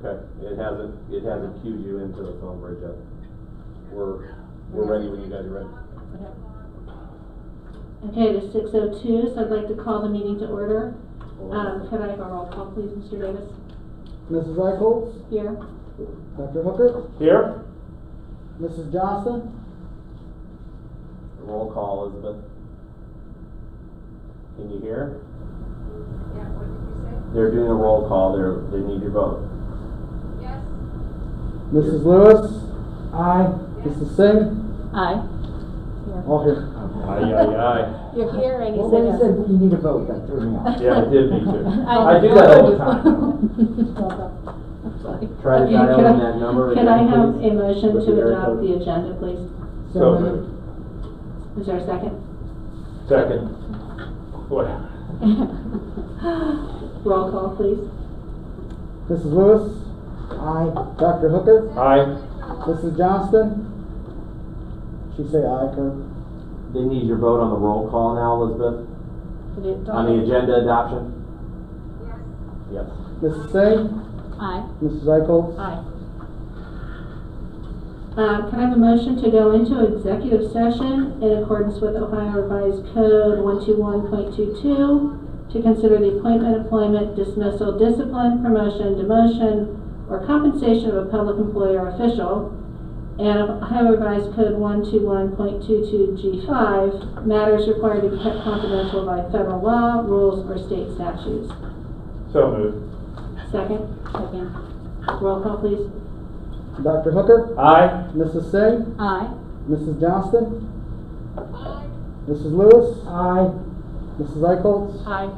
Okay, it hasn't queued you into the phone bridge yet. We're ready when you guys are ready. Okay, it is 6:02, so I'd like to call the meeting to order. Could I have a roll call, please, Mr. Davis? Mrs. Eichholz? Here. Dr. Hooker? Here. Mrs. Johnston? Roll call, Elizabeth. Can you hear? Yeah, what did you say? They're doing a roll call. They need your vote. Yes. Mrs. Lewis? Aye. Yes. Mrs. Singh? Aye. All here. Aye, aye, aye. You're here and you Well, said when you yes. said you need a vote, that threw me off. Yeah, it did me too. I do that all the time. Try to dial in that number Can I again, have please, a motion with the to area adopt code. the agenda, please? So moved. Is there a second? Second. What? Roll call, please. Mrs. Lewis? Aye. Dr. Hooker? Aye. Mrs. Johnston? She say aye, Kurt? They need your vote on the roll call now, Elizabeth. On the agenda adoption. Yes. Yes. Mrs. Singh? Aye. Mrs. Eichholz? Aye. Can I have a motion to go into executive session in accordance with Ohio Revised Code 121.22 to consider the appointment, employment, dismissal, discipline, promotion, demotion, or compensation of a public employee or official, and Ohio Revised Code 121.22G5, matters required to be kept confidential by federal law, rules, or state statutes. So moved. Second? Second. Roll call, please. Dr. Hooker? Aye. Mrs. Singh? Aye. Mrs. Johnston? Aye. Mrs. Lewis? Aye. Mrs. Eichholz? Aye.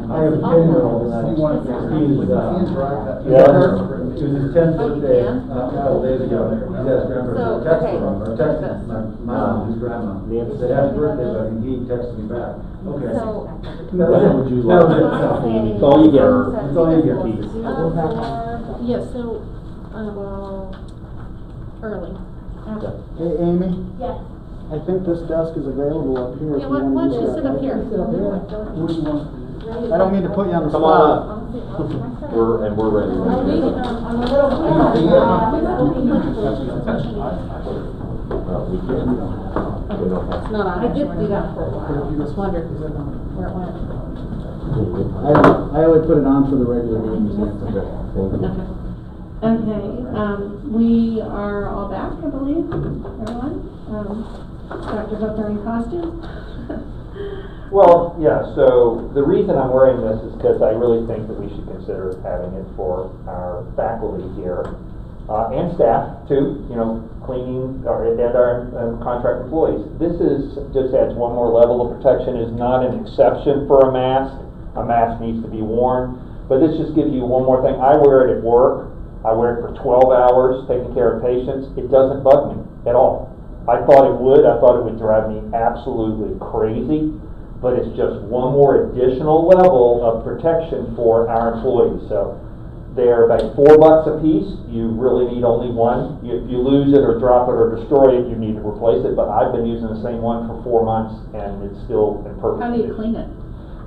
I have a 10-year-old, and he wants to, he was his 10th birthday, a couple days ago. He's asked grandma to text from or text my mom, his grandma. Said, happy birthday, buddy, and he texted me back. Okay. Would you like? That's all you get. That's all you get. Yes, so, early. Hey, Amy, Yes. I think this desk is available up here. Yeah, why don't you sit up here? I don't mean to put you on the Come spot. on up. We're ready. We can't. We don't have. No, I did do that for a while. I just wondered where it went. I only put it on for the regular meetings. Okay, we are all back, I believe, everyone. Dr. Hooker in costume. Well, yeah, so the reason I'm wearing this is because I really think that we should consider having it for our faculty here, and staff too, you know, cleaning, and our contract employees. This just adds one more level of protection. Is not an exception for a mask. A mask needs to be worn, but this just gives you one more thing. I wear it at work. I wear it for 12 hours taking care of patients. It doesn't bug me at all. I thought it would. I thought it would drive me absolutely crazy, but it's just one more additional level of protection for our employees. So they're about $4 a piece. You really need only one. If you lose it or drop it or destroy it, you need to replace it. But I've been using the same one for 4 months, and it's still in perfect How do you condition. clean it?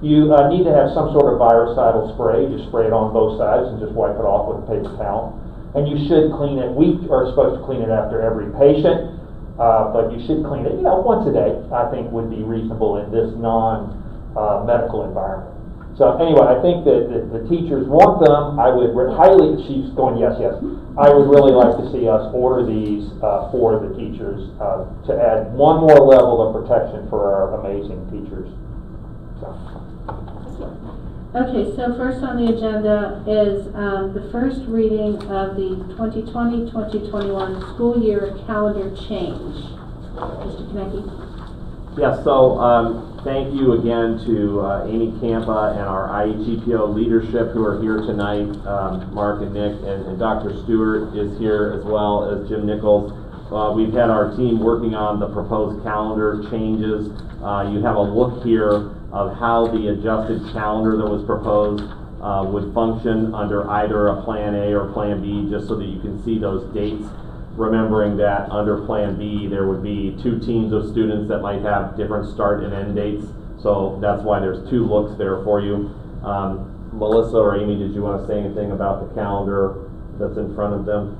You need to have some sort of virucidal spray. You spray it on both sides and just wipe it off with a paper towel. And you should clean it. We are supposed to clean it after every patient, but you should clean it, once a day. I think would be reasonable in this non-medical environment. So anyway, I think that the teachers want them. I would highly. She's going yes. I would really like to see us order these for the teachers to add one more level of protection for our amazing teachers. So. Okay, so first on the agenda is the first reading of the 2020-2021 school year calendar change. Mr. Konecki. Yes, so thank you again to Amy Campa and our IEGPO leadership who are here tonight. Mark and Nick and Dr. Stewart is here as well as Jim Nichols. We've had our team working on the proposed calendar changes. You have a look here of how the adjusted calendar that was proposed would function under either a Plan A or Plan B, just so that you can see those dates. Remembering that under Plan B, there would be 2 teams of students that might have different start and end dates. So that's why there's 2 looks there for you. Melissa or Amy, did you want to say anything about the calendar that's in front of them?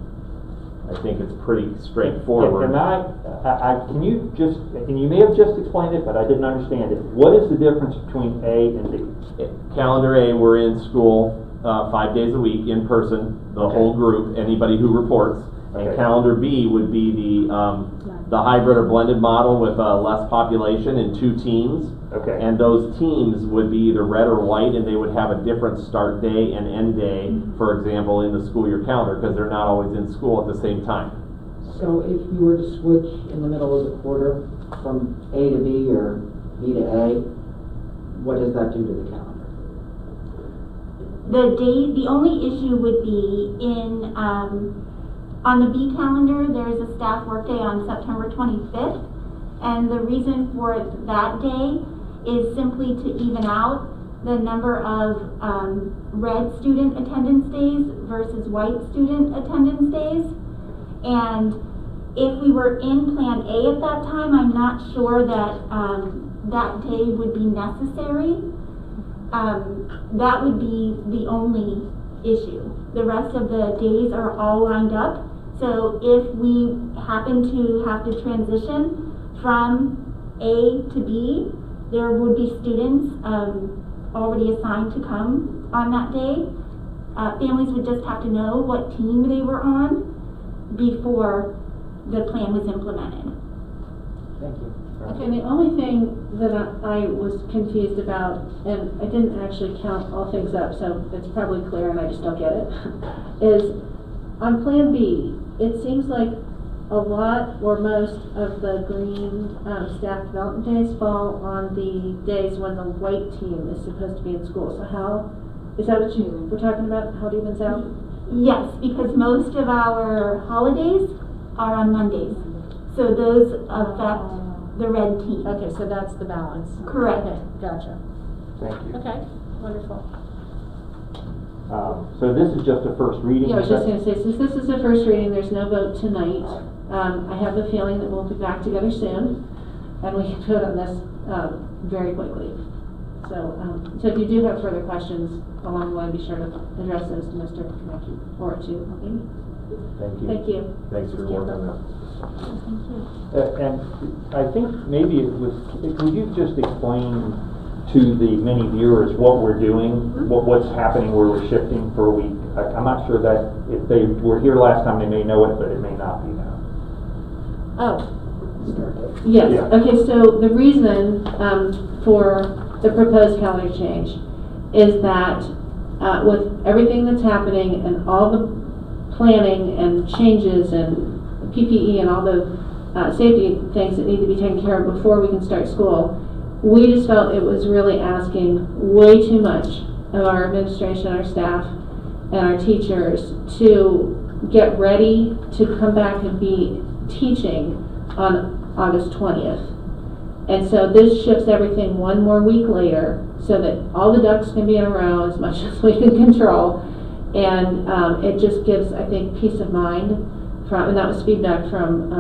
I think it's pretty straightforward. Can you just, and you may have just explained it, but I didn't understand it. What is the difference between A and B? Calendar A, we're in school 5 days a week in person, the whole group, anybody who reports. Okay. And calendar B would be the hybrid or blended model with less population and 2 teams. Okay. And those teams would be either red or white, and they would have a different start day and end day, for example, in the school year calendar, because they're not always in school at the same time. So if you were to switch in the middle of the quarter from A to B or B to A, what does that do to the calendar? The only issue would be in On the B calendar, there is a staff workday on September 25th, and the reason for that day is simply to even out the number of red student attendance days versus white student attendance days. And if we were in Plan A at that time, I'm not sure that that day would be necessary. That would be the only issue. The rest of the days are all lined up. So if we happen to have to transition from A to B, there would be students already assigned to come on that day. Families would just have to know what team they were on before the plan was implemented. Thank you. Okay, and the only thing that I was confused about, and I didn't actually count all things up, so it's probably clear and I just don't get it, is on Plan B, it seems like a lot or most of the green staff development days fall on the days when the white team is supposed to be in school. So how, is that what you were talking about, how it evens out? Yes, because most of our holidays are on Mondays. So those affect the red team. Okay, so that's the balance. Correct. Okay, gotcha. Thank you. Okay, wonderful. So this is just a first reading? Yeah, I was just going to say, since this is the first reading, there's no vote tonight. I have the feeling that we'll be back together soon, and we can vote on this very quickly. So, so if you do have further questions along the way, be sure to address those to Mr. Kaneki or to Amy. Thank you. Thank you. Thanks for your work on that. And I think maybe it was, could you just explain to the many viewers what we're doing, what's happening, where we're shifting for a week? I'm not sure that if they were here last time, they may know it, but it may not be now. Oh, Yes. Yeah. Okay, so the reason for the proposed calendar change is that with everything that's happening and all the planning and changes and PPE and all the safety things that need to be taken care of before we can start school, we just felt it was really asking way too much of our administration, our staff, and our teachers to get ready to come back and be teaching on August 20th. And so this shifts everything one more week later so that all the ducks can be in a row as much as we can control. And it just gives, I think, peace of mind from, and that was feedback from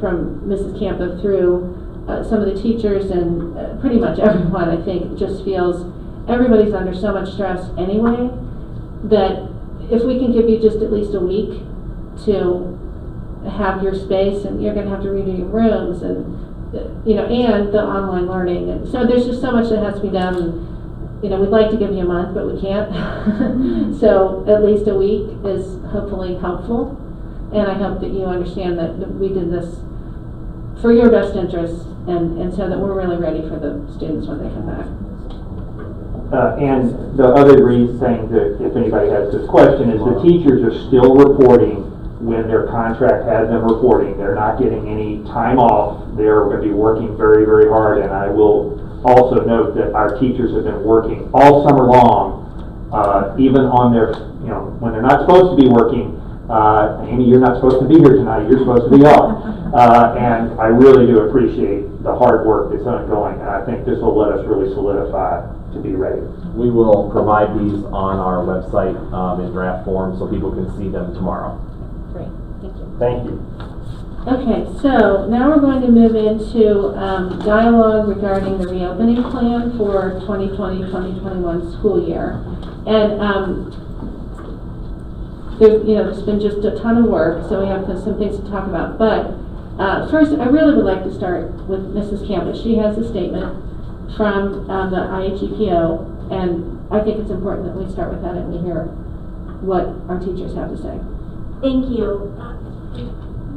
Mrs. Campa through some of the teachers and pretty much everyone, I think, just feels everybody's under so much stress anyway that if we can give you just at least a week to have your space, and you're going to have to redo your rooms and and the online learning, and so there's just so much that has to be done. And, we'd like to give you a month, but we can't. So at least a week is hopefully helpful, and I hope that you understand that we did this for your best interests, and so that we're really ready for the students when they come back. And the other reason, if anybody has this question, is the teachers are still reporting when their contract has them reporting. They're not getting any time off. They're going to be working very, very hard. And I will also note that our teachers have been working all summer long, even on their, when they're not supposed to be working. Amy, you're not supposed to be here tonight. You're supposed to be off. And I really do appreciate the hard work that's ongoing. And I think this will let us really solidify to be ready. We will provide these on our website in draft form so people can see them tomorrow. great, thank you. Thank you. Okay, so now we're going to move into dialogue regarding the reopening plan for 2020-2021 school year. And there's been just a ton of work, so we have some things to talk about. But first, I really would like to start with Mrs. Campbell. She has a statement from the IHEPO, and I think it's important that we start with that and we hear what our teachers have to say. Thank you.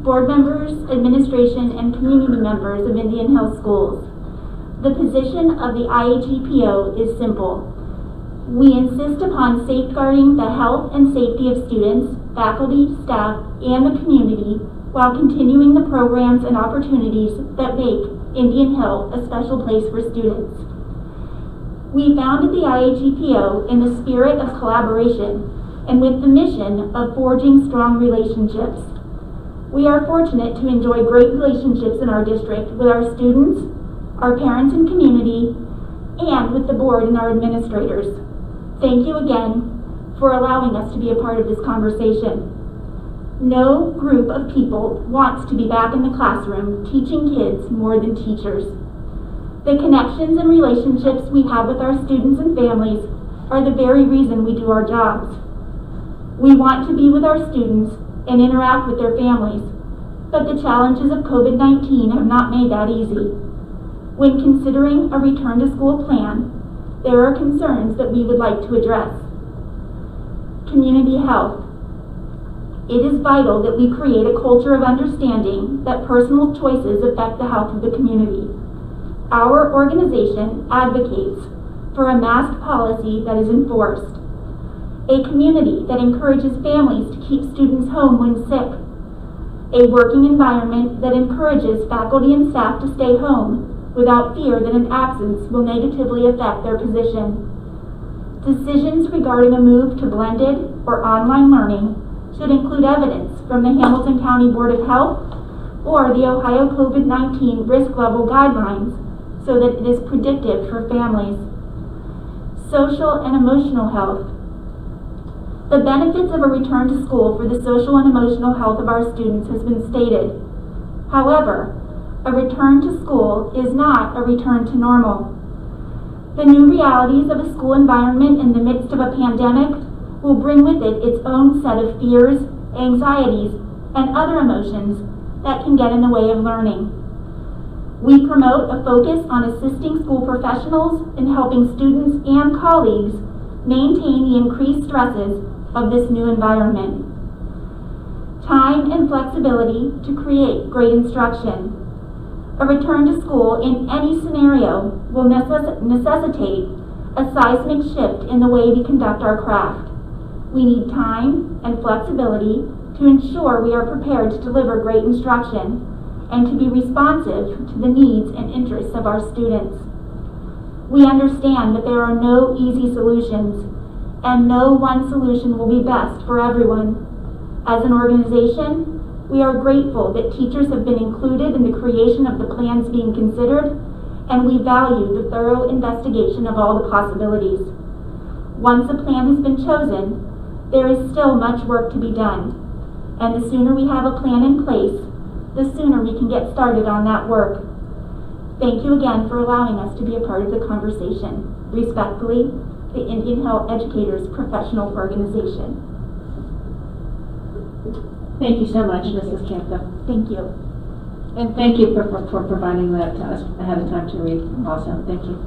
Board members, administration, and community members of Indian Hill Schools. The position of the IHEPO is simple. We insist upon safeguarding the health and safety of students, faculty, staff, and the community while continuing the programs and opportunities that make Indian Hill a special place for students. We founded the IHEPO in the spirit of collaboration and with the mission of forging strong relationships. We are fortunate to enjoy great relationships in our district with our students, our parents and community, and with the board and our administrators. Thank you again for allowing us to be a part of this conversation. No group of people wants to be back in the classroom teaching kids more than teachers. The connections and relationships we have with our students and families are the very reason we do our jobs. We want to be with our students and interact with their families, but the challenges of COVID-19 have not made that easy. When considering a return to school plan, there are concerns that we would like to address. Community health. It is vital that we create a culture of understanding that personal choices affect the health of the community. Our organization advocates for a mask policy that is enforced, a community that encourages families to keep students home when sick, a working environment that encourages faculty and staff to stay home without fear that an absence will negatively affect their position. Decisions regarding a move to blended or online learning should include evidence from the Hamilton County Board of Health or the Ohio COVID-19 risk level guidelines so that it is predictive for families. Social and emotional health. The benefits of a return to school for the social and emotional health of our students has been stated. However, a return to school is not a return to normal. The new realities of a school environment in the midst of a pandemic will bring with it its own set of fears, anxieties, and other emotions that can get in the way of learning. We promote a focus on assisting school professionals in helping students and colleagues maintain the increased stresses of this new environment. Time and flexibility to create great instruction. A return to school in any scenario will necessitate a seismic shift in the way we conduct our craft. We need time and flexibility to ensure we are prepared to deliver great instruction and to be responsive to the needs and interests of our students. We understand that there are no easy solutions, and no one solution will be best for everyone. As an organization, we are grateful that teachers have been included in the creation of the plans being considered, and we value the thorough investigation of all the possibilities. Once a plan has been chosen, there is still much work to be done, and the sooner we have a plan in place, the sooner we can get started on that work. Thank you again for allowing us to be a part of the conversation. Respectfully, the Indian Hill Educators Professional Organization. Thank you so much, Mrs. Campbell. Thank you. And thank you for providing that to us ahead of time to read also. Thank you.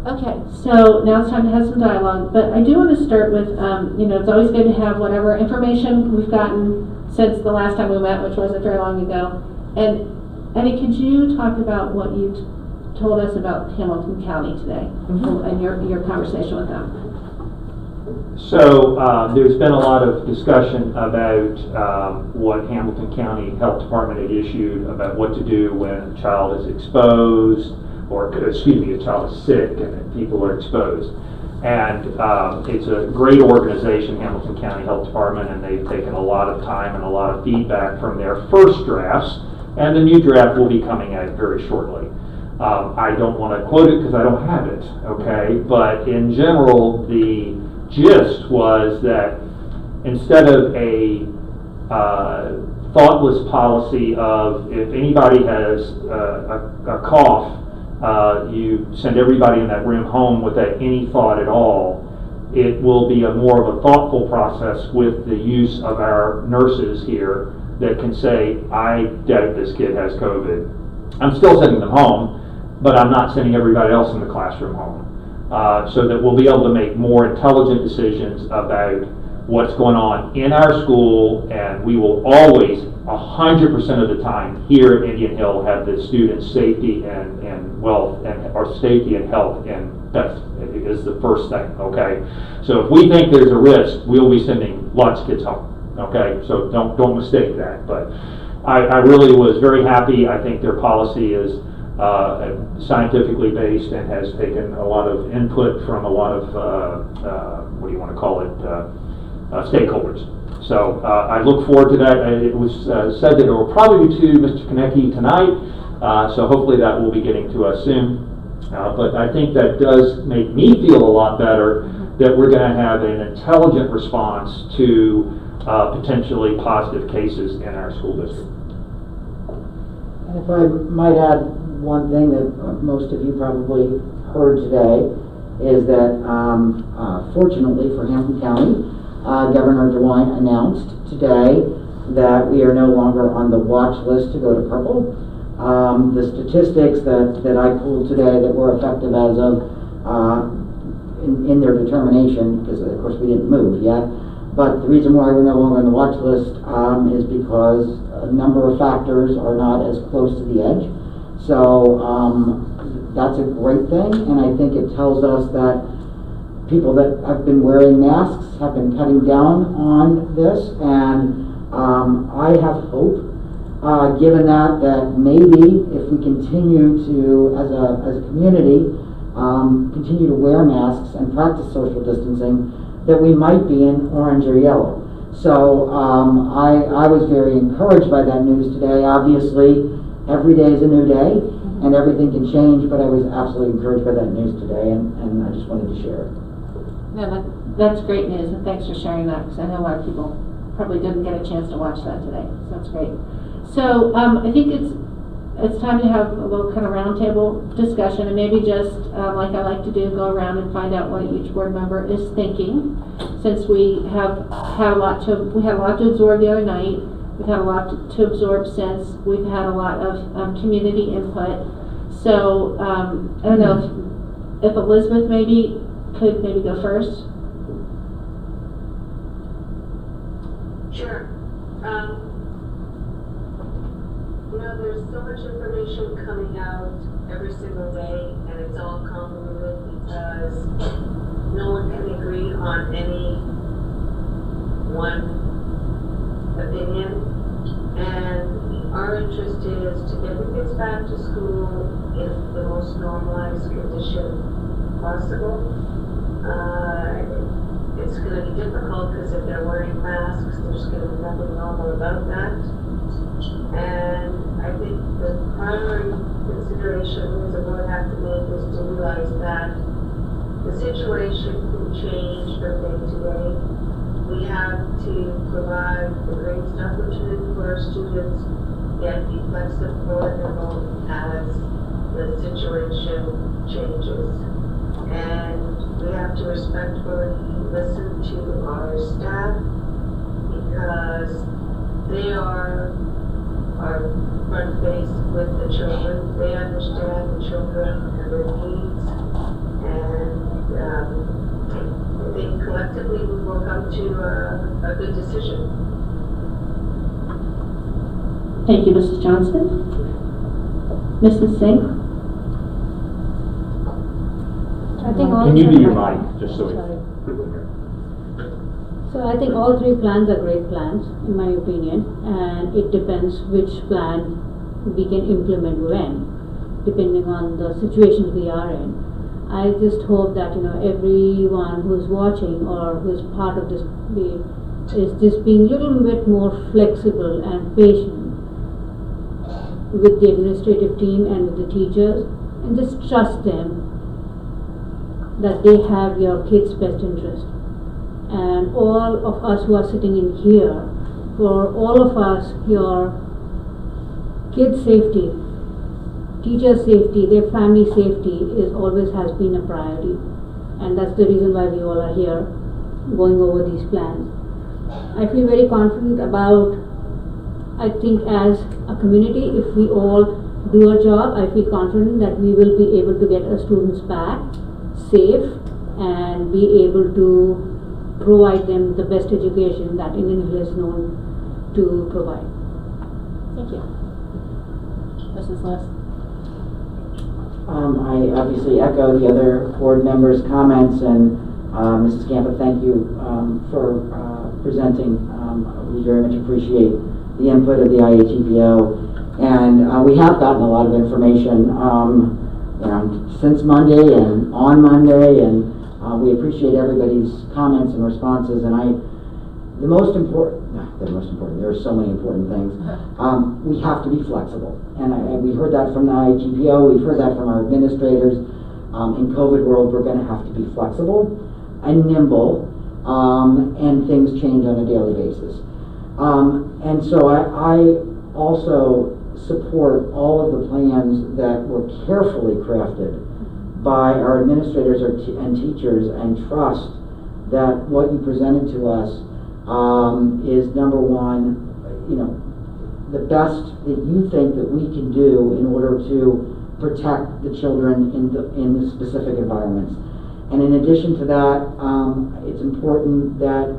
Okay, so now it's time to have some dialogue, but I do want to start with, it's always good to have whatever information we've gotten since the last time we met, which wasn't very long ago. And Eddie, could you talk about what you told us about Hamilton County today and your conversation with them? So there's been a lot of discussion about what Hamilton County Health Department had issued about what to do when a child is exposed, or a child is sick and people are exposed. And it's a great organization, Hamilton County Health Department, and they've taken a lot of time and a lot of feedback from their first drafts, and the new draft will be coming out very shortly. I don't want to quote it because I don't have it, okay? But in general, the gist was that instead of a thoughtless policy of if anybody has a cough, you send everybody in that room home without any thought at all, it will be a more of a thoughtful process with the use of our nurses here that can say, I doubt this kid has COVID. I'm still sending them home, but I'm not sending everybody else in the classroom home. So that we'll be able to make more intelligent decisions about what's going on in our school, and we will always, 100% of the time here at Indian Hill, have the students' safety and wealth, and our safety and health, and that is the first thing, okay? So if we think there's a risk, we'll be sending lots of kids home, okay? So don't mistake that, but I really was very happy. I think their policy is scientifically based and has taken a lot of input from a lot of, what do you want to call it, stakeholders. So I look forward to that. It was said that it will probably be to Mr. Konecki tonight, so hopefully that will be getting to us soon. But I think that does make me feel a lot better that we're going to have an intelligent response to potentially positive cases in our school district. And if I might add one thing that most of you probably heard today is that fortunately for Hampton County, Governor DeWine announced today that we are no longer on the watch list to go to purple. The statistics that I pulled today that were effective as of in their determination, because of course we didn't move yet, but the reason why we're no longer on the watch list is because a number of factors are not as close to the edge. So that's a great thing, and I think it tells us that people that have been wearing masks have been cutting down on this, and I have hope, given that maybe if we continue to, as a community, continue to wear masks and practice social distancing, that we might be in orange or yellow. So I was very encouraged by that news today. Obviously, every day is a new day, and everything can change, but I was absolutely encouraged by that news today, and I just wanted to share it. No, that's great news, and thanks for sharing that, because I know a lot of people probably didn't get a chance to watch that today, so that's great. So I think it's time to have a little kind of roundtable discussion, and maybe just like I like to do, go around and find out what each board member is thinking. Since we have had a lot to absorb the other night, we've had a lot to absorb since we've had a lot of community input. So I don't know if Elizabeth could go first. Sure. You know, there's so much information coming out every single day, and it's all convoluted because no one can agree on any one opinion. And our interest is to get the kids back to school in the most normalized condition possible. It's going to be difficult because if they're wearing masks, there's going to be nothing normal about that. And I think the primary consideration we as a board have to make is to realize that the situation can change from day to day. We have to provide the greatest opportunity for our students and be flexible as the situation changes. And we have to respectfully listen to our staff because they are our front face with the children. They understand the children and their needs, and I think collectively we will come to a good decision. Thank you, Mrs. Johnson. Mrs. Singh? I think all Can you do three- your mic, just so we Sorry. people hear? So I think all three plans are great plans, in my opinion, and it depends which plan we can implement when, depending on the situation we are in. I just hope that everyone who's watching or who's part of this is just being a little bit more flexible and patient with the administrative team and with the teachers, and just trust them that they have your kids' best interest. And all of us who are sitting in here, for all of us, your kids' safety, teachers' safety, their family safety always has been a priority. And that's the reason why we all are here going over these plans. I feel very confident about, I think as a community, if we all do our job, I feel confident that we will be able to get our students back safe and be able to provide them the best education that Indian Hill is known to provide. Thank you. Mrs. List? I obviously echo the other board members' comments, and Mrs. Campa, thank you for presenting. We very much appreciate the input of the IHEPO, and we have gotten a lot of information since Monday and on Monday, and we appreciate everybody's comments and responses, and the most important, there are so many important things. We have to be flexible. And we heard that from the IGPO, we've heard that from our administrators. In COVID world, we're going to have to be flexible and nimble, and things change on a daily basis. And so I also support all of the plans that were carefully crafted by our administrators and teachers, and trust that what you presented to us is, number one, the best that you think that we can do in order to protect the children in the specific environments. And in addition to that, it's important that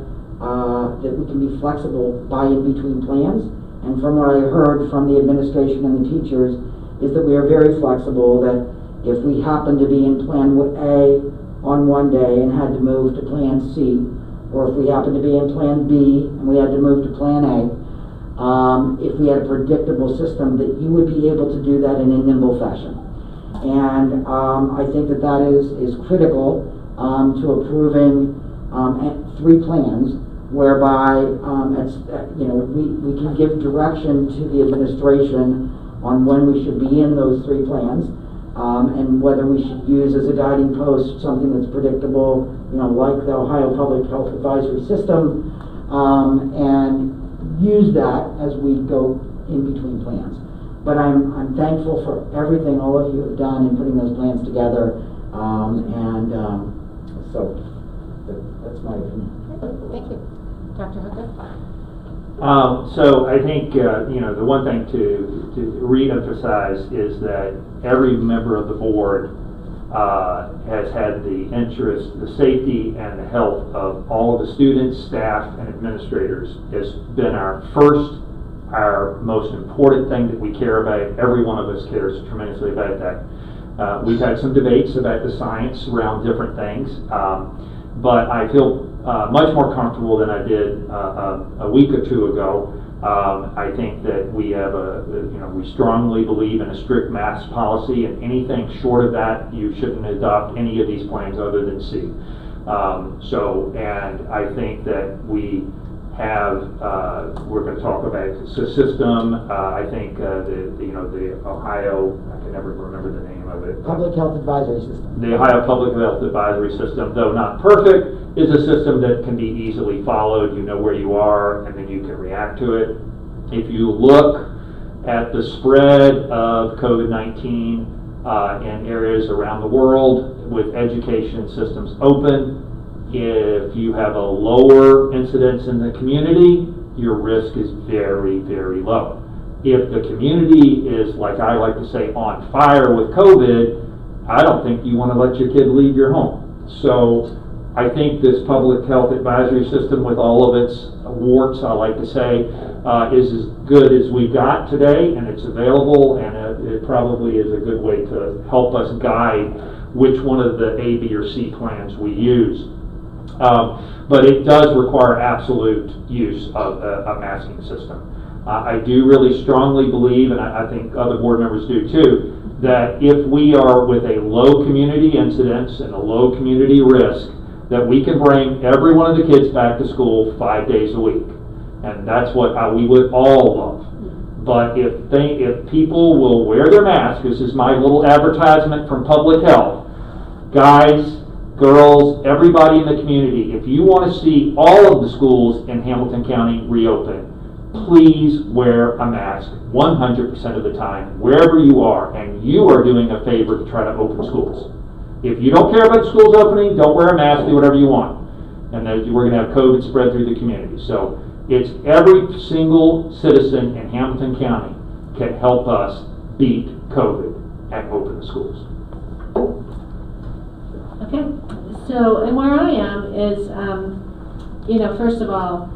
we can be flexible by in between plans. And from what I heard from the administration and the teachers is that we are very flexible, that if we happen to be in plan A on one day and had to move to plan C, or if we happen to be in plan B and we had to move to plan A, if we had a predictable system, that you would be able to do that in a nimble fashion. And I think that is critical to approving 3 plans, whereby we can give direction to the administration on when we should be in those 3 plans, and whether we should use as a guiding post something that's predictable, like the Ohio Public Health Advisory System, and use that as we go in between plans. But I'm thankful for everything all of you have done in putting those plans together, so that's my opinion. Thank you. Dr. Hooker? So I think, the one thing to re-emphasize is that every member of the board has had the interest, the safety and the health of all of the students, staff, and administrators has been our most important thing that we care about. Every one of us cares tremendously about that. We've had some debates about the science around different things, but I feel much more comfortable than I did a week or 2 ago. I think that we have we strongly believe in a strict mask policy, and anything short of that, you shouldn't adopt any of these plans other than C. And I think that we have, we're going to talk about the system. I think the Ohio, I can never remember the name of it. Public Health Advisory System. The Ohio Public Health Advisory System, though not perfect, is a system that can be easily followed. You know where you are, and then you can react to it. If you look at the spread of COVID-19 in areas around the world with education systems open, if you have a lower incidence in the community, your risk is very, very low. If the community is, like I like to say, on fire with COVID, I don't think you want to let your kid leave your home. So I think this public health advisory system, with all of its warts, I like to say, is as good as we've got today, and it's available, and it probably is a good way to help us guide which one of the A, B, or C plans we use. But it does require absolute use of a masking system. I do really strongly believe, and I think other board members do too, that if we are with a low community incidence and a low community risk, that we can bring every one of the kids back to school 5 days a week. And that's what we would all love. But if people will wear their masks, this is my little advertisement from public health, guys, girls, everybody in the community, if you want to see all of the schools in Hamilton County reopen, please wear a mask 100% of the time, wherever you are, and you are doing a favor to try to open schools. If you don't care about schools opening, don't wear a mask, do whatever you want. And then we're going to have COVID spread through the community. So it's every single citizen in Hamilton County can help us beat COVID and open the schools. Okay, so, and where I am is, first of all,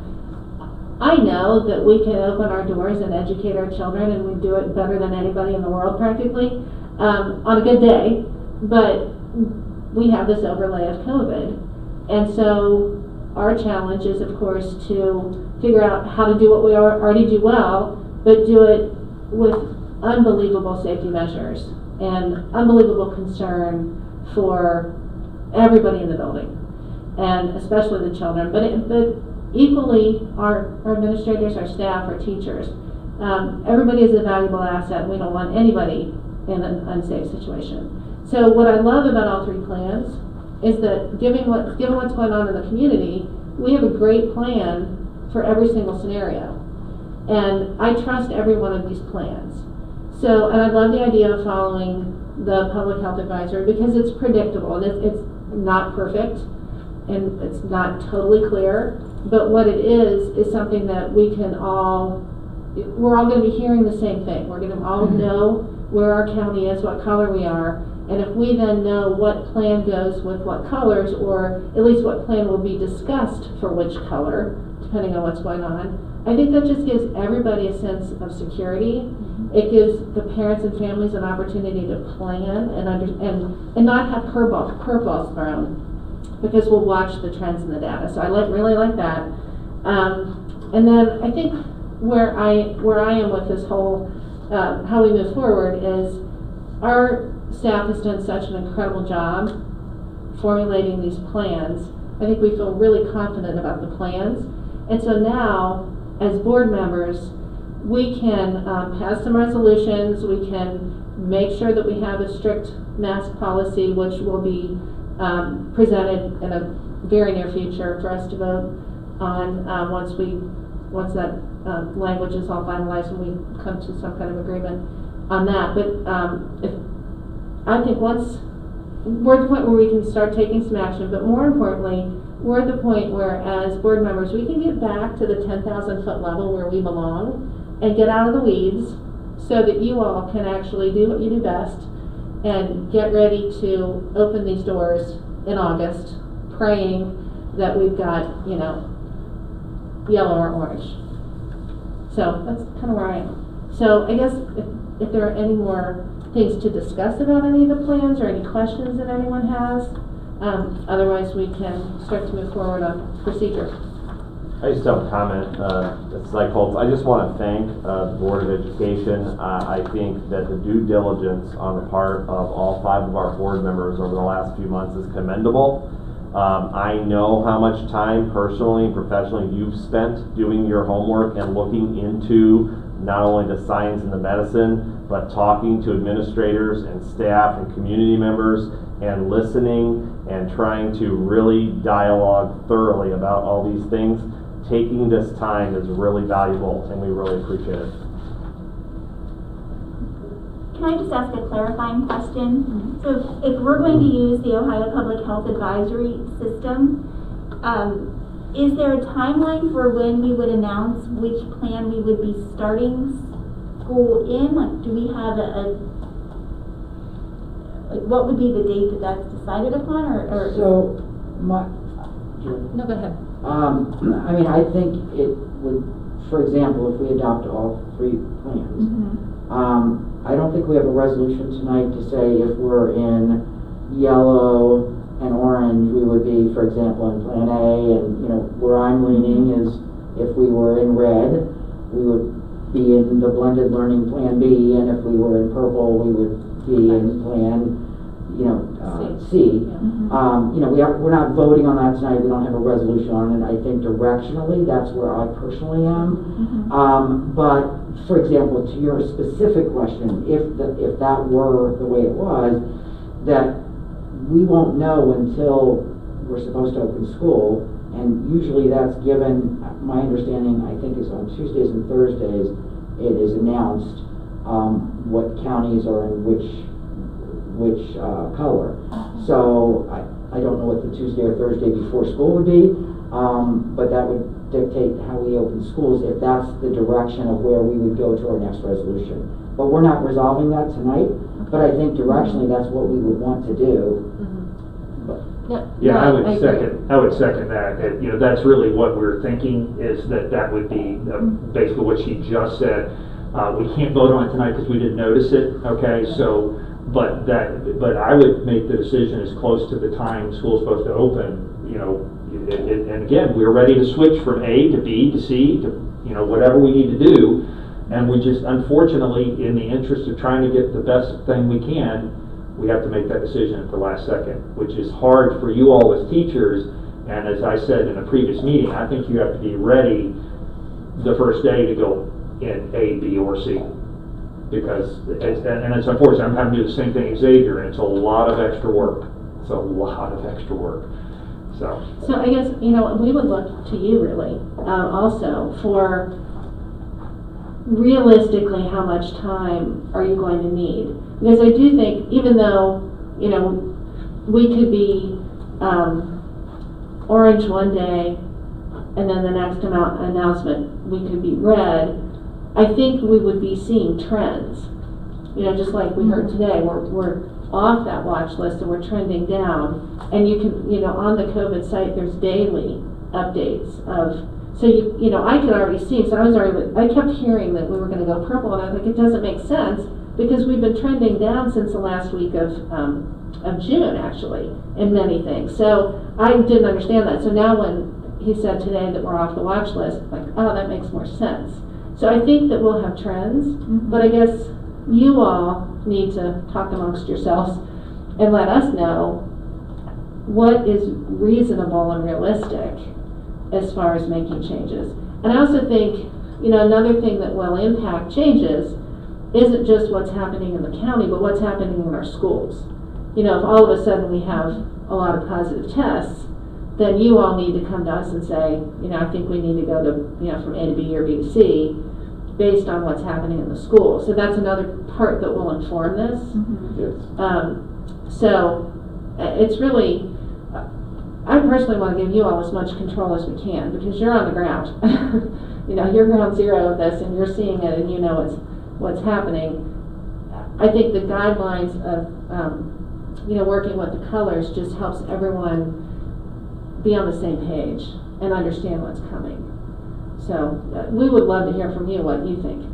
I know that we can open our doors and educate our children, and we do it better than anybody in the world practically, on a good day, but we have this overlay of COVID. And so our challenge is, of course, to figure out how to do what we already do well, but do it with unbelievable safety measures and unbelievable concern for everybody in the building, and especially the children. But equally our administrators, our staff, our teachers. Everybody is a valuable asset, and we don't want anybody in an unsafe situation. So what I love about all three plans is that given what's going on in the community, we have a great plan for every single scenario. And I trust every one of these plans. So, and I love the idea of following the public health advisory because it's predictable and it's not perfect and it's not totally clear, but what it is something that we're all going to be hearing the same thing. We're going to all know where our county is, what color we are, and if we then know what plan goes with what colors, or at least what plan will be discussed for which color, depending on what's going on, I think that just gives everybody a sense of security. It gives the parents and families an opportunity to plan and not have curveballs thrown, because we'll watch the trends in the data. So I really like that. And then I think where I am with this whole how we move forward is our staff has done such an incredible job formulating these plans. I think we feel really confident about the plans. And so now, as board members, we can pass some resolutions, we can make sure that we have a strict mask policy, which will be presented in a very near future for us to vote on once that language is all finalized and we come to some kind of agreement on that. But I think once we're at the point where we can start taking some action, but more importantly, we're at the point where, as board members, we can get back to the 10,000-foot level where we belong and get out of the weeds so that you all can actually do what you do best and get ready to open these doors in August, praying that we've got, yellow or orange. So that's kind of where I am. So I guess if there are any more things to discuss about any of the plans or any questions that anyone has, otherwise we can start to move forward on procedure. I just have a comment. It's like I just want to thank the Board of Education. I think that the due diligence on the part of all 5 of our board members over the last few months is commendable. I know how much time personally and professionally you've spent doing your homework and looking into not only the science and the medicine, but talking to administrators and staff and community members and listening and trying to really dialogue thoroughly about all these things. Taking this time is really valuable and we really appreciate it. Can I just ask a clarifying question? So if we're going to use the Ohio Public Health Advisory System, is there a timeline for when we would announce which plan we would be starting school in? Like, do we have what would be the date that that's decided upon, or? So, No, go ahead. I mean, I think it would, for example, if we adopt all 3 plans, I don't think we have a resolution tonight to say if we're in yellow and orange, we would be, for example, in Plan A, and where I'm leaning is if we were in red, we would be in the blended learning Plan B, and if we were in purple, we would be in Plan C. We're not voting on that tonight. We don't have a resolution on it. I think directionally, that's where I personally am. But for example, to your specific question, if that were the way it was, that we won't know until we're supposed to open school, and usually that's given. My understanding, I think, is on Tuesdays and Thursdays, it is announced what counties are in which color. So I don't know what the Tuesday or Thursday before school would be, but that would dictate how we open schools if that's the direction of where we would go to our next resolution. But we're not resolving that tonight, but I think directionally that's what we would want to do. Yeah, I would second that. That's really what we're thinking, is that would be basically what she just said. We can't vote on it tonight because we didn't notice it. Okay, so but I would make the decision as close to the time school's supposed to open. And again, we're ready to switch from A to B to C to whatever we need to do, and we just, unfortunately, in the interest of trying to get the best thing we can, we have to make that decision at the last second, which is hard for you all as teachers, And as I said in a previous meeting, I think you have to be ready the first day to go in A, B, or C. Because, it's unfortunate, I'm having to do the same thing as Xavier, and it's a lot of extra work. It's a lot of extra work. So I guess, we would look to you really, also for realistically how much time are you going to need? Because I do think, even though, we could be orange one day and then the next announcement we could be red, I think we would be seeing trends. Just like we heard today, we're off that watch list and we're trending down. And you can, on the COVID site, there's daily updates of, so I could already see, so I kept hearing that we were gonna go purple, and I was like, it doesn't make sense, because we've been trending down since the last week of June, actually, in many things. So I didn't understand that. So now when he said today that we're off the watch list, I'm like, oh, that makes more sense. So I think that we'll have trends, but I guess you all need to talk amongst yourselves and let us know what is reasonable and realistic as far as making changes. And I also think, another thing that will impact changes isn't just what's happening in the county, but what's happening in our schools. If all of a sudden we have a lot of positive tests, then you all need to come to us and say, I think we need to go to, from A to B or B to C based on what's happening in the school. So that's another part that will inform this. Yes. So it's really, I personally want to give you all as much control as we can, because you're on the ground. You're ground zero of this, and you're seeing it, and you know what's happening. I think the guidelines of working with the colors just helps everyone be on the same page and understand what's coming. So we would love to hear from you what you think.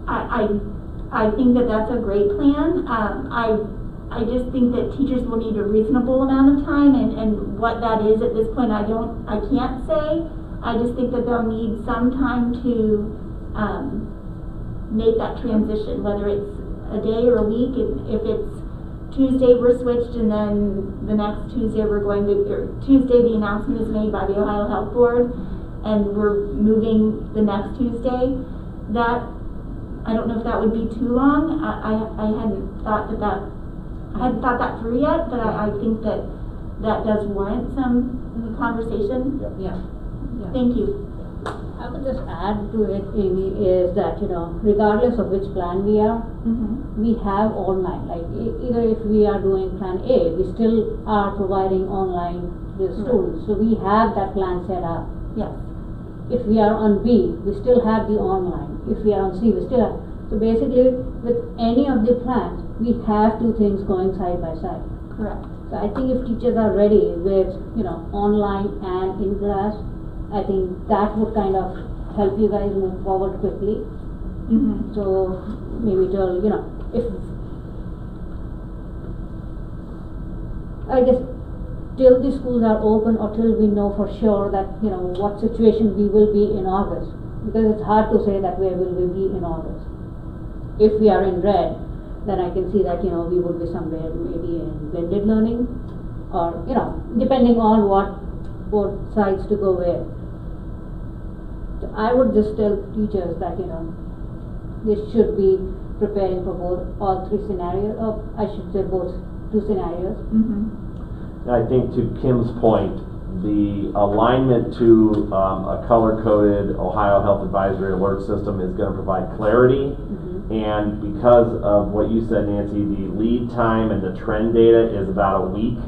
I think that that's a great plan. I just think that teachers will need a reasonable amount of time, and what that is at this point, I can't say. I just think that they'll need some time to make that transition, whether it's a day or a week. If it's Tuesday we're switched, and then the next Tuesday Tuesday the announcement is made by the Ohio Health Board, and we're moving the next Tuesday, that I don't know if that would be too long. I hadn't thought that through yet, but I think that does warrant some conversation. Yeah. Thank you. I would just add to it, Amy, is that, regardless of which plan we are, we have online. Like, either if we are doing plan A, we still are providing online to the students. So we have that plan set up. Yes. If we are on B, we still have the online. If we are on C, we still have. So basically, with any of the plans, we have two things going side by side. Correct. So I think if teachers are ready with, online and in class, I think that would kind of help you guys move forward quickly. So maybe if I guess till the schools are open, or till we know for sure that what situation we will be in August, because it's hard to say that where will we be in August. If we are in red, then I can see that we would be somewhere maybe in blended learning, or depending on what sides to go with. So I would just tell teachers that they should be preparing for all three scenarios, or I should say both two scenarios. I think to Kim's point, the alignment to a color-coded Ohio Health Advisory Alert System is going to provide clarity. And because of what you said, Nancy, the lead time and the trend data is about a week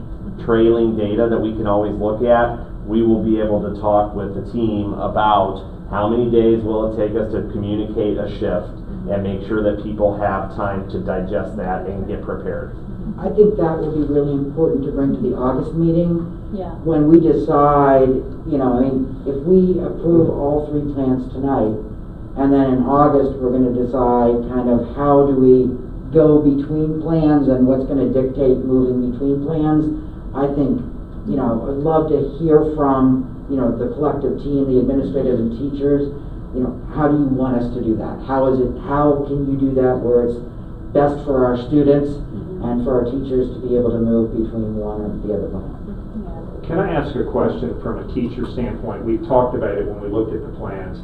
trailing data that we can always look at. We will be able to talk with the team about how many days will it take us to communicate a shift and make sure that people have time to digest that and get prepared. I think that will be really important to bring to the August meeting. Yeah. When we decide, if we approve all three plans tonight, and then in August we're going to decide kind of how do we go between plans and what's going to dictate moving between plans. I think, I'd love to hear from, the collective team, the administrators and teachers, how do you want us to do that? How can you do that where it's best for our students and for our teachers to be able to move between one or the other plan. Can I ask a question from a teacher standpoint? We talked about it when we looked at the plans.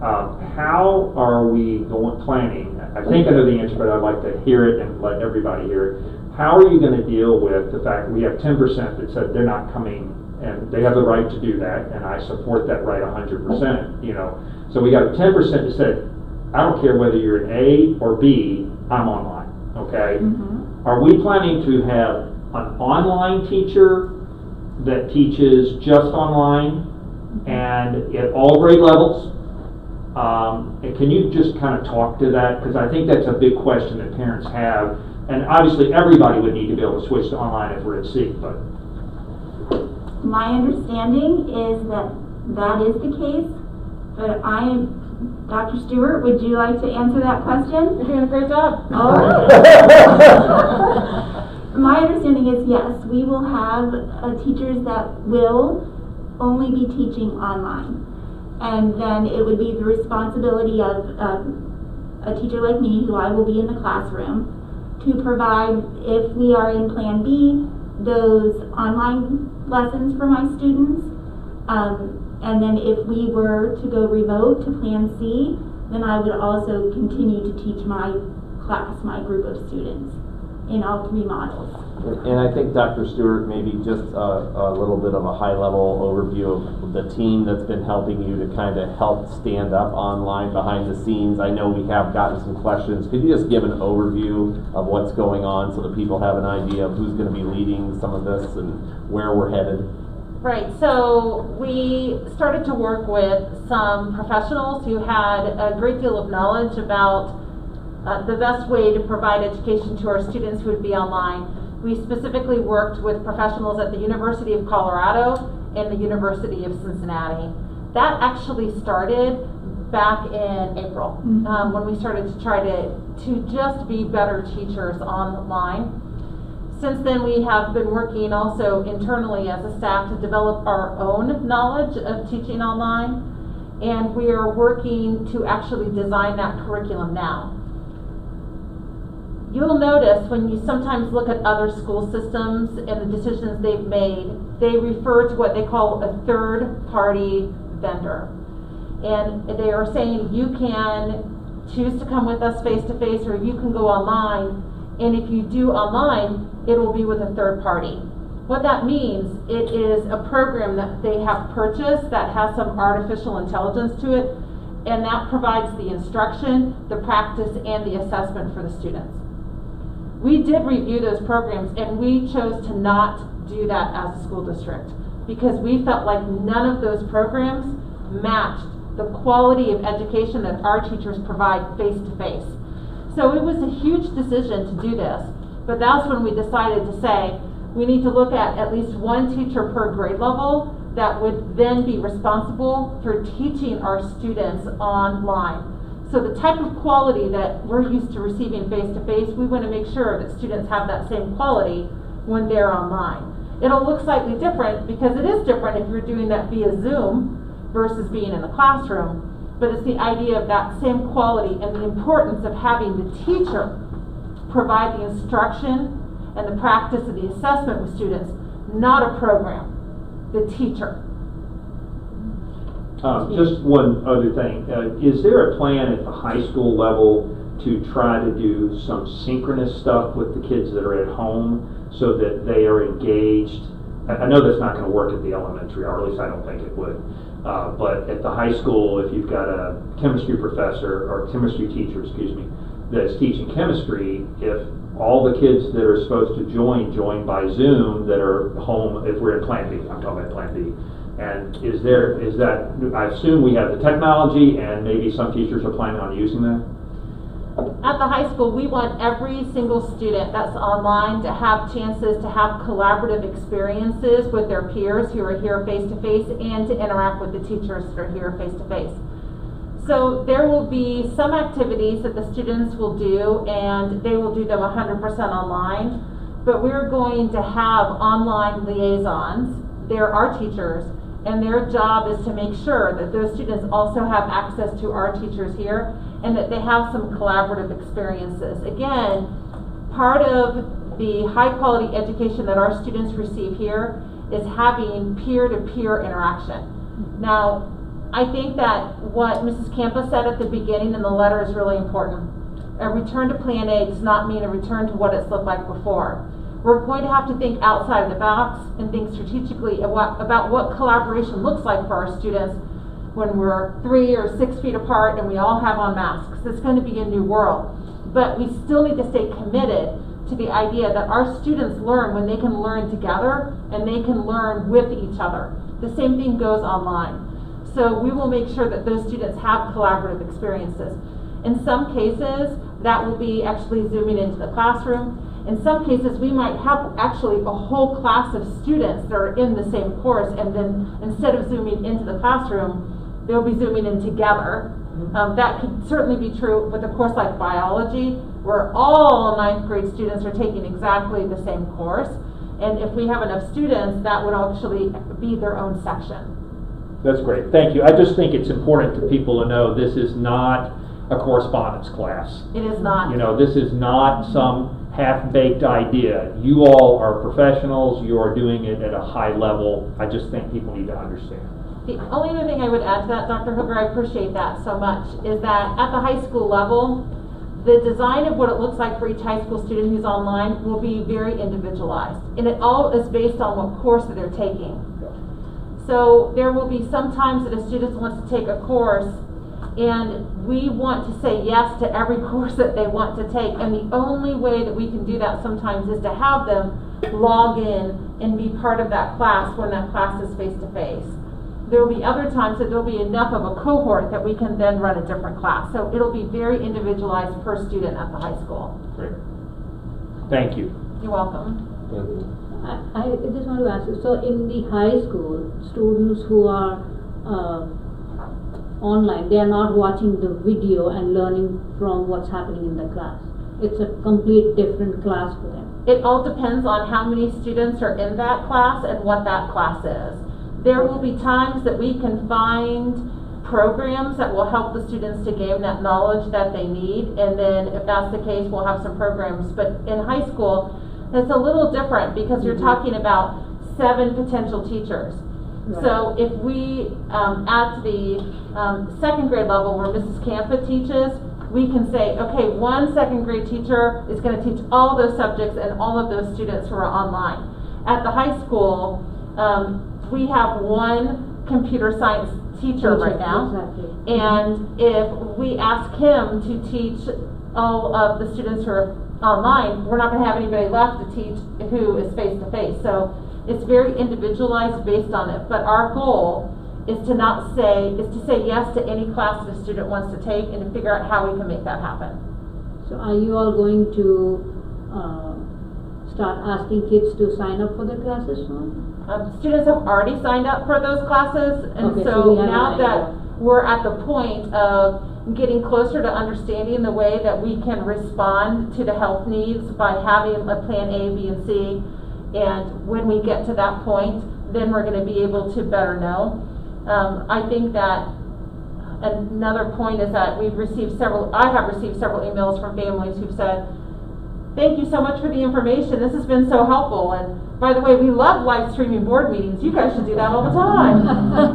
How are we planning? I think I know the answer, but I'd like to hear it and let everybody hear it. How are you going to deal with the fact that we have 10% that said they're not coming, and they have the right to do that, and I support that right 100%, you know. So we got 10% that said, I don't care whether you're an A or B, I'm online, okay? Mm-hmm. Are we planning to have an online teacher that teaches just online and at all grade levels? And can you just kind of talk to that? Because I think that's a big question that parents have. And obviously everybody would need to be able to switch to online if we're at sea, but. My understanding is that that is the case, but Dr. Stewart, would you like to answer that question? You're doing a great job. My understanding is yes, we will have teachers that will only be teaching online. And then it would be the responsibility of a teacher like me, who I will be in the classroom, to provide, if we are in Plan B, those online lessons for my students. And then if we were to go remote to Plan C, then I would also continue to teach my class, my group of students, in all three models. And I think, Dr. Stewart, maybe just a little bit of a high-level overview of the team that's been helping you to kind of help stand up online behind the scenes. I know we have gotten some questions. Could you just give an overview of what's going on so that people have an idea of who's going to be leading some of this and where we're headed? Right, so we started to work with some professionals who had a great deal of knowledge about the best way to provide education to our students who would be online. We specifically worked with professionals at the University of Colorado and the University of Cincinnati. That actually started back in April, when we started to try to just be better teachers online. Since then, we have been working also internally as a staff to develop our own knowledge of teaching online, and we are working to actually design that curriculum now. You'll notice when you sometimes look at other school systems and the decisions they've made, they refer to what they call a third-party vendor. And they are saying you can choose to come with us face-to-face, or you can go online, and if you do online, it will be with a third party. What that means, it is a program that they have purchased that has some artificial intelligence to it, and that provides the instruction, the practice, and the assessment for the students. We did review those programs, and we chose to not do that as a school district because we felt like none of those programs matched the quality of education that our teachers provide face-to-face. So it was a huge decision to do this, but that's when we decided to say we need to look at least one teacher per grade level that would then be responsible for teaching our students online. So the type of quality that we're used to receiving face-to-face, we want to make sure that students have that same quality when they're online. It'll look slightly different because it is different if you're doing that via Zoom versus being in the classroom, but it's the idea of that same quality and the importance of having the teacher provide the instruction and the practice of the assessment with students, not a program, the teacher. Just one other thing. Is there a plan at the high school level to try to do some synchronous stuff with the kids that are at home so that they are engaged? I know that's not going to work at the elementary, or at least I don't think it would. But at the high school, if you've got a chemistry professor or chemistry teacher, that's teaching chemistry, if all the kids that are supposed to join by Zoom that are home, if we're in Plan B, I'm talking about Plan B. And is that, I assume we have the technology and maybe some teachers are planning on using that? At the high school, we want every single student that's online to have chances to have collaborative experiences with their peers who are here face-to-face and to interact with the teachers that are here face-to-face. So there will be some activities that the students will do, and they will do them 100% online, but we're going to have online liaisons. They're our teachers, and their job is to make sure that those students also have access to our teachers here and that they have some collaborative experiences. Again, part of the high-quality education that our students receive here is having peer-to-peer interaction. Now, I think that what Mrs. Campa said at the beginning in the letter is really important. A return to Plan A does not mean a return to what it's looked like before. We're going to have to think outside of the box and think strategically about what collaboration looks like for our students when we're 3 or 6 feet apart and we all have on masks. It's going to be a new world. But we still need to stay committed to the idea that our students learn when they can learn together and they can learn with each other. The same thing goes online. So we will make sure that those students have collaborative experiences. In some cases, that will be actually zooming into the classroom. In some cases, we might have actually a whole class of students that are in the same course, and then instead of zooming into the classroom, they'll be zooming in together. That could certainly be true with a course like biology, where all 9th grade students are taking exactly the same course. And if we have enough students, that would actually be their own section. That's great, thank you. I just think it's important to people to know this is not a correspondence class. It is not. You know, this is not some half-baked idea. You all are professionals, you are doing it at a high level. I just think people need to understand. The only other thing I would add to that, Dr. Hooker, I appreciate that so much, is that at the high school level, the design of what it looks like for each high school student who's online will be very individualized. And it all is based on what course that they're taking. So there will be some times that a student wants to take a course and we want to say yes to every course that they want to take. And the only way that we can do that sometimes is to have them log in and be part of that class when that class is face-to-face. There will be other times that there will be enough of a cohort that we can then run a different class. So it'll be very individualized per student at the high school. Great. Thank you. You're welcome. Thank you. I just want to ask you, so in the high school, students who are online, they are not watching the video and learning from what's happening in the class. It's a complete different class for them. It all depends on how many students are in that class and what that class is. There will be times that we can find programs that will help the students to gain that knowledge that they need, and then if that's the case, we'll have some programs. But in high school, it's a little different because you're talking about 7 potential teachers. Right. So if we, at the 2nd grade level where Mrs. Campa teaches, we can say, okay, 1 2nd grade teacher is going to teach all those subjects and all of those students who are online. At the high school, we have 1 computer science teacher right now. Exactly. And if we ask him to teach all of the students who are online, we're not going to have anybody left to teach who is face-to-face. So it's very individualized based on it. But our goal is to say yes to any class that a student wants to take and to figure out how we can make that happen. So are you all going to start asking kids to sign up for the classes now? Students have already signed up for those classes, and Okay, so so we have now an that idea. we're at the point of getting closer to understanding the way that we can respond to the health needs by having a plan A, B, and C, and when we get to that point, then we're going to be able to better know. I think that another point is that I have received several emails from families who've said, thank you so much for the information, this has been so helpful, and by the way, we love live streaming board meetings. You guys should do that all the time.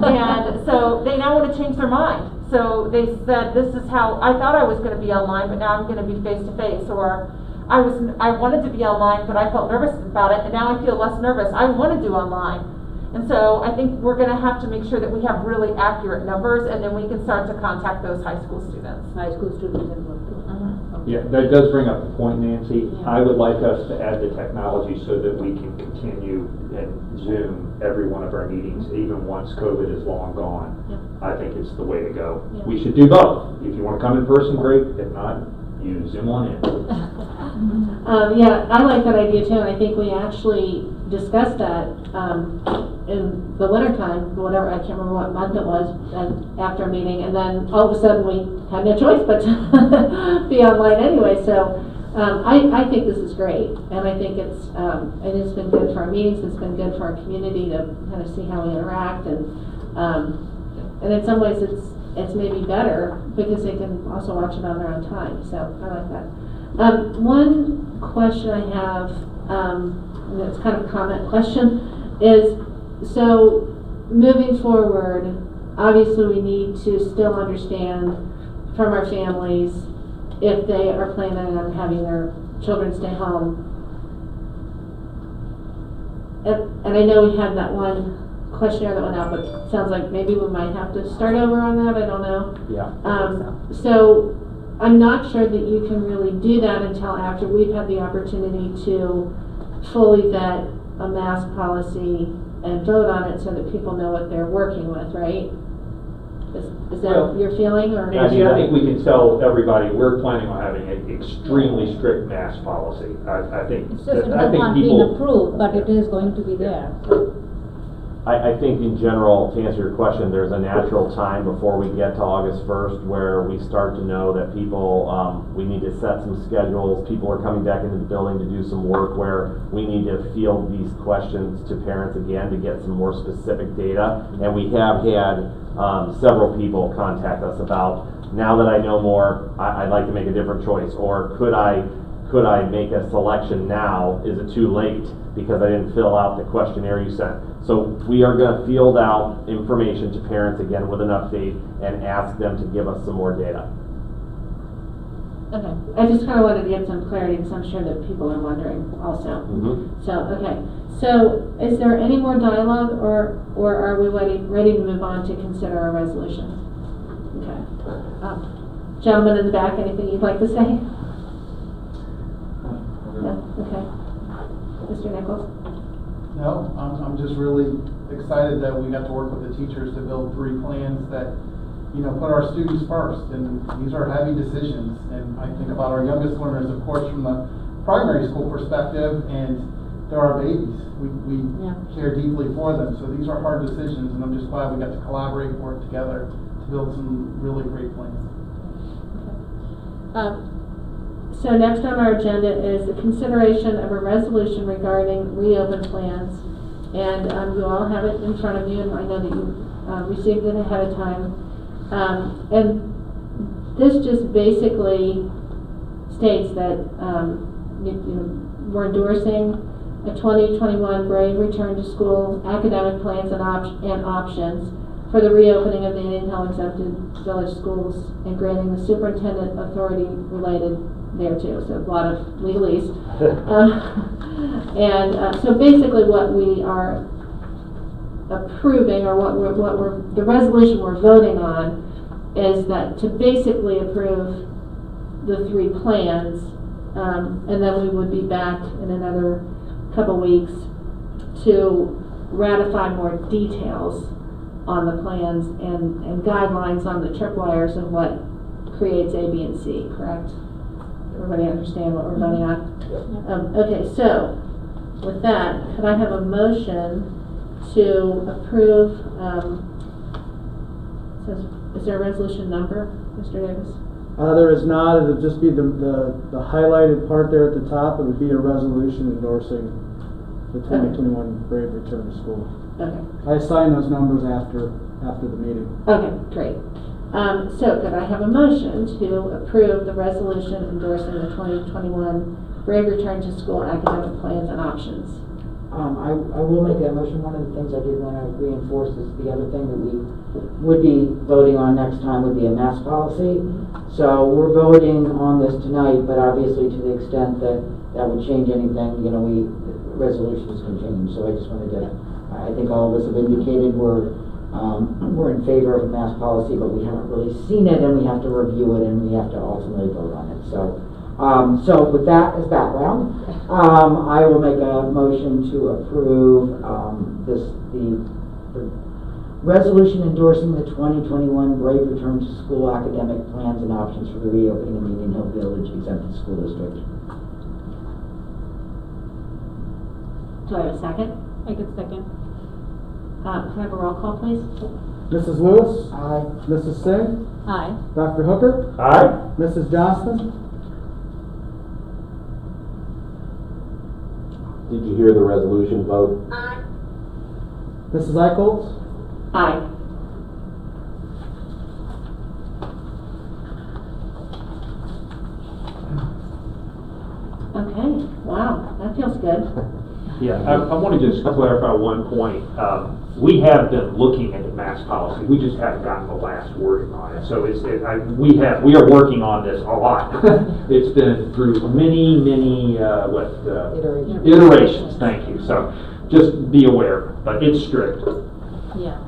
And so they now want to change their mind. So they said, this is how I thought I was going to be online, but now I'm going to be face-to-face. Or I wanted to be online, but I felt nervous about it, and now I feel less nervous. I want to do online. And so I think we're going to have to make sure that we have really accurate numbers, and then we can start to contact those high school students. High school students and what to. Yeah, that does bring up the point, Nancy. Yeah. I would like us to add the technology so that we can continue and Zoom every one of our meetings, even once COVID is long gone. Yeah. I think it's the way to go. Yeah. We should do both. If you want to come in person, great. If not, you Zoom on in. Yeah, I like that idea too, and I think we actually discussed that in the wintertime, whatever, I can't remember what month it was, and after a meeting, and then all of a sudden we had no choice but to be online anyway. So I think this is great, and I think it's been good for our meetings, it's been good for our community to kind of see how we interact, and in some ways it's maybe better because they can also watch it on their own time. So I like that. One question I have, and it's kind of a comment question, is so moving forward, obviously we need to still understand from our families if they are planning on having their children stay home. And I know we had that one questionnaire that went out, but it sounds like maybe we might have to start over on that, I don't know. Yeah. So I'm not sure that you can really do that until after we've had the opportunity to fully vet a mask policy and vote on it so that people know what they're working with, right? Is that Well, your feeling, or? Nancy, I think we can tell everybody we're planning on having an extremely strict mask policy. I think, It's just it I has think not been people. approved, but it is going to be there. I think in general, to answer your question, there's a natural time before we get to August 1st where we start to know that people, we need to set some schedules. People are coming back into the building to do some work where we need to field these questions to parents again to get some more specific data. And we have had several people contact us about, now that I know more, I'd like to make a different choice, or could I make a selection now? Is it too late because I didn't fill out the questionnaire you sent? So we are going to field out information to parents again with an update and ask them to give us some more data. Okay, I just kind of wanted to get some clarity because I'm sure that people are wondering also. Mm-hmm. So, okay, so is there any more dialogue, or are we ready to move on to consider a resolution? Okay. Gentleman in the back, anything you'd like to say? No? Okay. Mr. Nichols? No, I'm just really excited that we got to work with the teachers to build 3 plans that, you know, put our students first. And these are heavy decisions. And I think about our youngest learners, of course, from the primary school perspective, and they're our babies. We care deeply for them. So these are hard decisions, and I'm just glad we got to collaborate and work together to build some really great plans. So next on our agenda is the consideration of a resolution regarding reopen plans. And you all have it in front of you, and I know that you received it ahead of time. And this just basically states that we're endorsing a 2021 Brave Return to School academic plans and options for the reopening of the Indian Hill exempted village schools and granting the superintendent authority related thereto. So a lot of legalese. So basically what we are approving, or the resolution we're voting on, is that to basically approve the 3 plans, and then we would be back in another couple weeks to ratify more details on the plans and guidelines on the tripwires of what creates A, B, and C, correct? Everybody understand what we're voting on? Okay, so with that, could I have a motion to approve, is there a resolution number, Mr. Davis? There is not. It would just be the highlighted part there at the top. It would be a resolution endorsing the 2021 Brave Return to School. Okay. I assign those numbers after the meeting. Okay, great. So could I have a motion to approve the resolution endorsing the 2021 Brave Return to School academic plans and options? I will make that motion. One of the things I did want to reinforce is the other thing that we would be voting on next time would be a mask policy. So we're voting on this tonight, but obviously to the extent that that would change anything, you know, resolutions can change. So I just wanted to, I think all of us have indicated we're in favor of a mask policy, but we haven't really seen it, and we have to review it, and we have to ultimately vote on it. So with that as background, I will make a motion to approve the resolution endorsing the 2021 Brave Return to School academic plans and options for the reopening of the Indian Hill Village Exempted School District. Do I have a second? I can second. Can I have a roll call, please? Mrs. Lewis? Aye. Mrs. Singh? Aye. Dr. Hooker? Aye. Mrs. Johnston? Did you hear the resolution vote? Aye. Mrs. Eichholz? Aye. Okay. good. Yeah, I want to just clarify one point. We have been looking at the mask policy. We just haven't gotten the last wording on it. So we are working on this a lot. It's been through many iterations. Thank you. So just be aware, but it's strict. Yeah.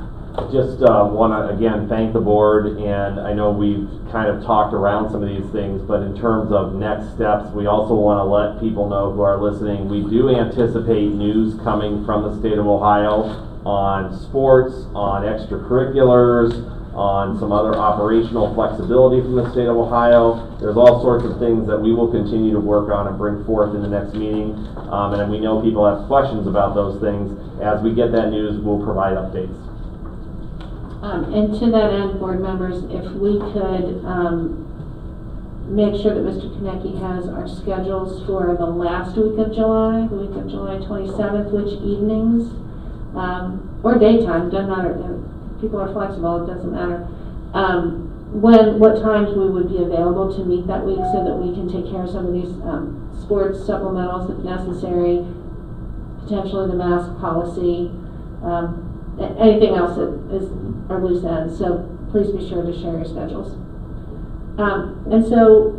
Just want to again thank the board, and I know we've kind of talked around some of these things, but in terms of next steps, we also want to let people know who are listening, we do anticipate news coming from the state of Ohio on sports, on extracurriculars, on some other operational flexibility from the state of Ohio. There's all sorts of things that we will continue to work on and bring forth in the next meeting, and we know people have questions about those things. As we get that news, we'll provide updates. And to that end, board members, if we could make sure that Mr. Konecki has our schedules for the last week of July, the week of July 27th, which evenings, or daytime, doesn't matter. People are flexible, it doesn't matter. What times we would be available to meet that week so that we can take care of some of these sports supplementals if necessary, potentially the mask policy, anything else that is our loose ends. So please be sure to share your schedules. And so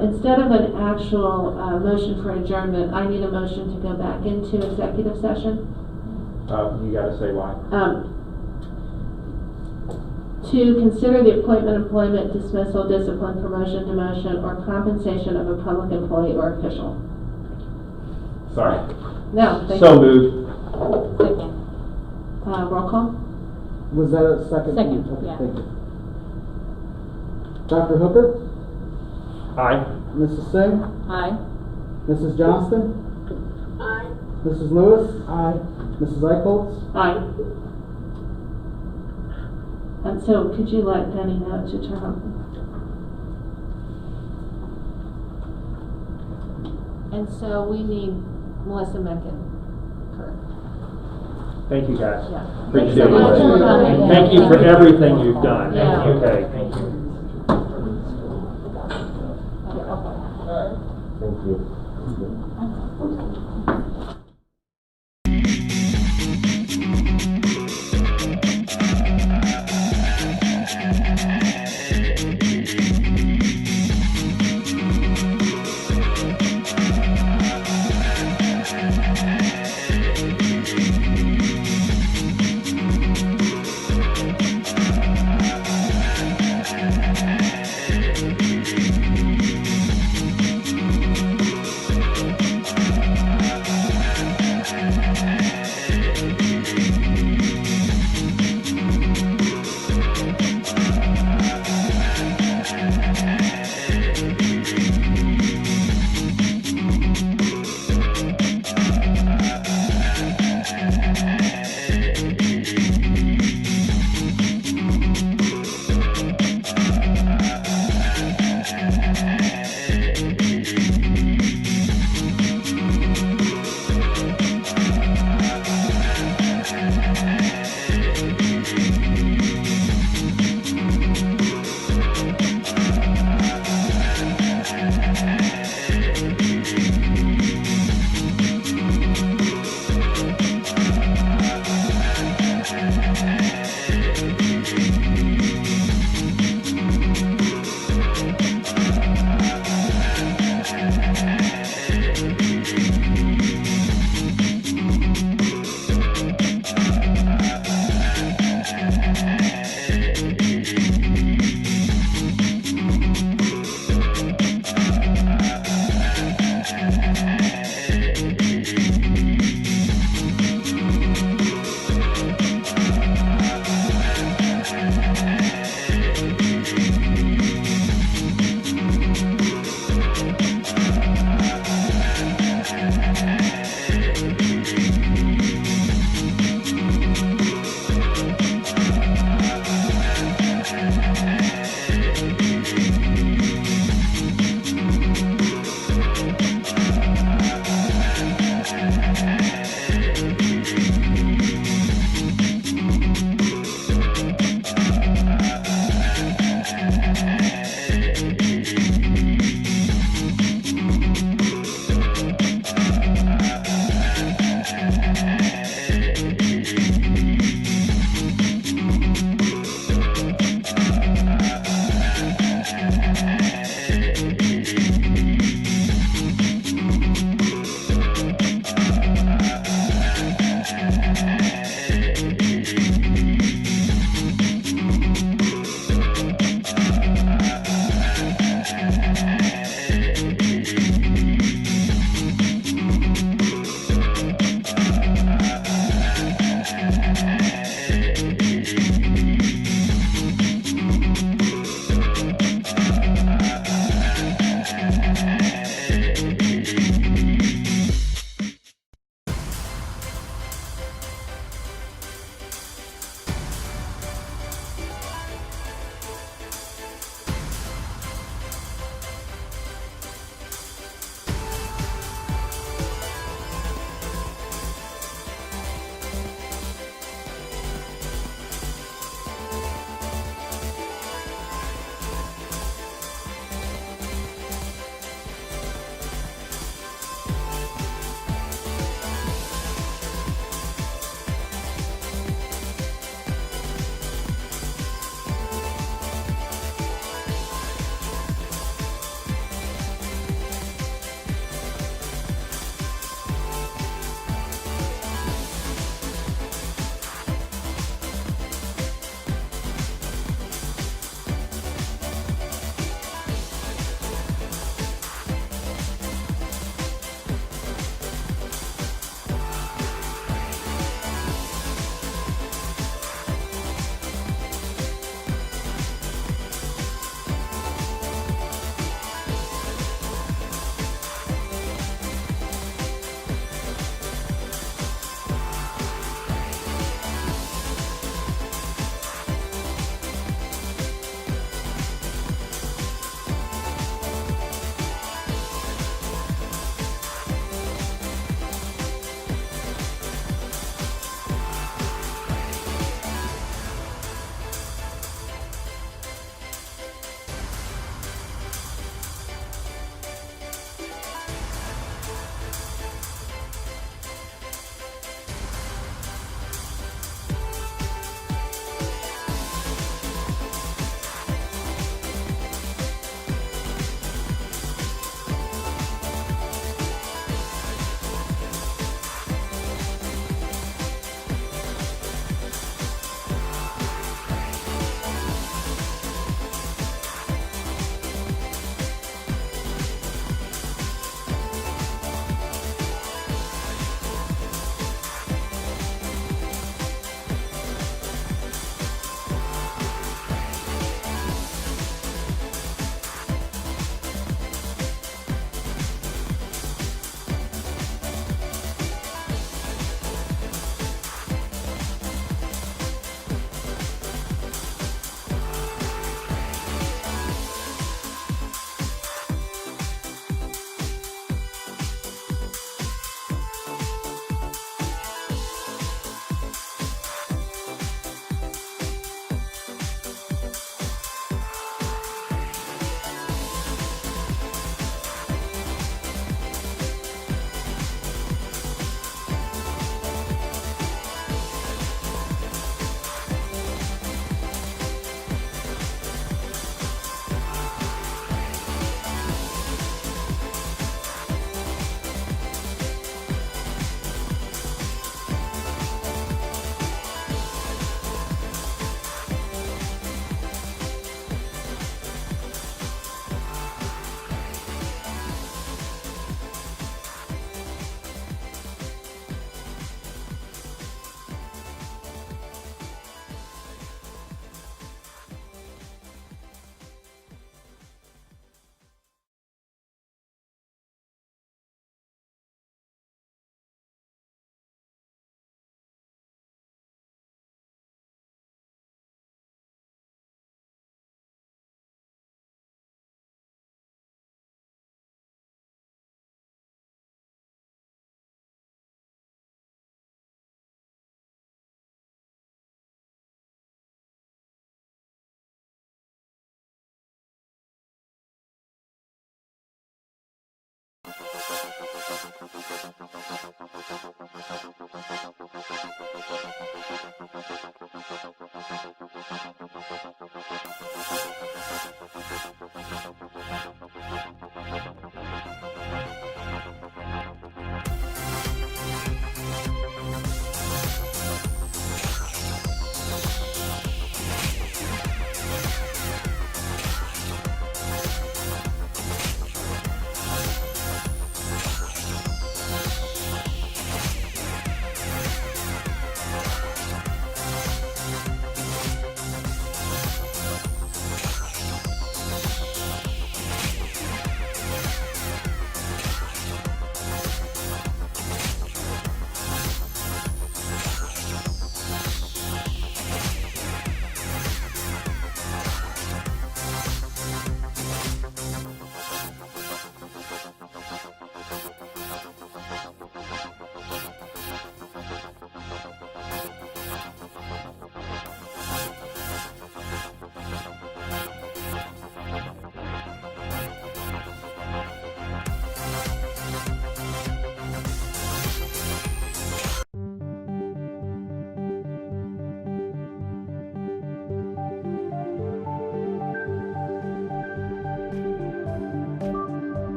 instead of an actual motion for adjournment, I need a motion to go back into executive session. You gotta say why. To consider the appointment, employment, dismissal, discipline, promotion, demotion, or compensation of a public employee or official. Sorry. No, thank So you. moved. Second. Roll call? Was that a second? Second, Okay, yeah. thank you. Dr. Hooker? Aye. Mrs. Singh? Aye. Mrs. Johnston? Aye. Mrs. Lewis? Aye. Mrs. Eichholz? Aye. And so could you let Penny know to turn off? And so we need Melissa Mencken. Thank you, guys. Yeah. Appreciate Thanks so much it. for coming. Thank you for everything you've done. Yeah. Okay. Thank you. Thank you.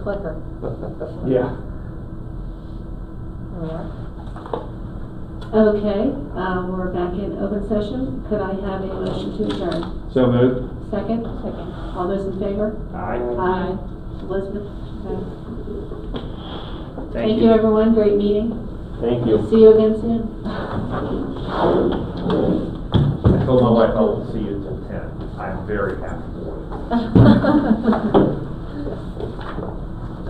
clicker. Yeah. Okay, we're back in open session. Could I have a motion to adjourn? So moved. Second? Second. All those in favor? Aye. Aye. Elizabeth? Okay. Thank you, everyone. Great meeting. Thank you. See you again soon. I told my wife I won't see you till 10. I'm very happy for you.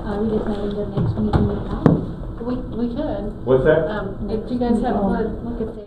Are we deciding the next meeting we have? We could. What's that? If you guys have, look at the